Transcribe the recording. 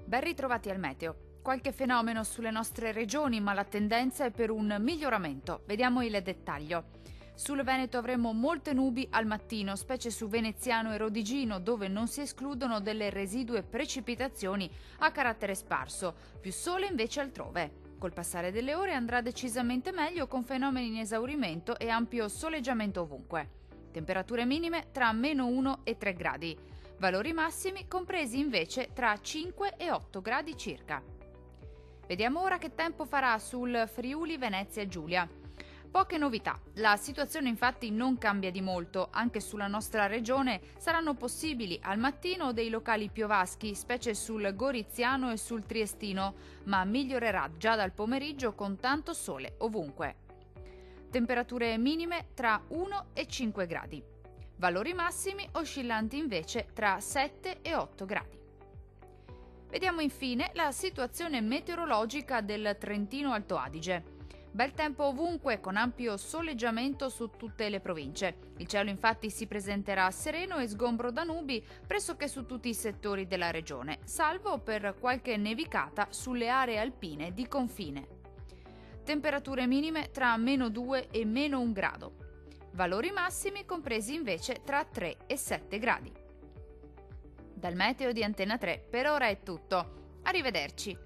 Ben ritrovati al meteo. Qualche fenomeno sulle nostre regioni, ma la tendenza è per un miglioramento. Vediamo il dettaglio. Sul Veneto avremo molte nubi al mattino, specie su Veneziano e Rodigino, dove non si escludono delle residue precipitazioni a carattere sparso, più sole invece altrove. Col passare delle ore andrà decisamente meglio con fenomeni in esaurimento e ampio soleggiamento ovunque. Temperature minime tra -1 e 3 gradi. Valori massimi compresi invece tra 5 e 8 gradi circa. Vediamo ora che tempo farà sul Friuli Venezia Giulia. Poche novità, la situazione infatti non cambia di molto, anche sulla nostra regione saranno possibili al mattino dei locali piovaschi, specie sul Goriziano e sul Triestino, ma migliorerà già dal pomeriggio con tanto sole ovunque. Temperature minime tra 1 e 5 gradi. Valori massimi oscillanti invece tra 7 e 8 gradi. Vediamo infine la situazione meteorologica del Trentino Alto Adige. Bel tempo ovunque con ampio soleggiamento su tutte le province. Il cielo infatti si presenterà sereno e sgombro da nubi pressoché su tutti i settori della regione, salvo per qualche nevicata sulle aree alpine di confine. Temperature minime tra -2 e -1 grado. Valori massimi compresi invece tra 3 e 7 gradi. Dal meteo di Antena 3 per ora è tutto. Arrivederci.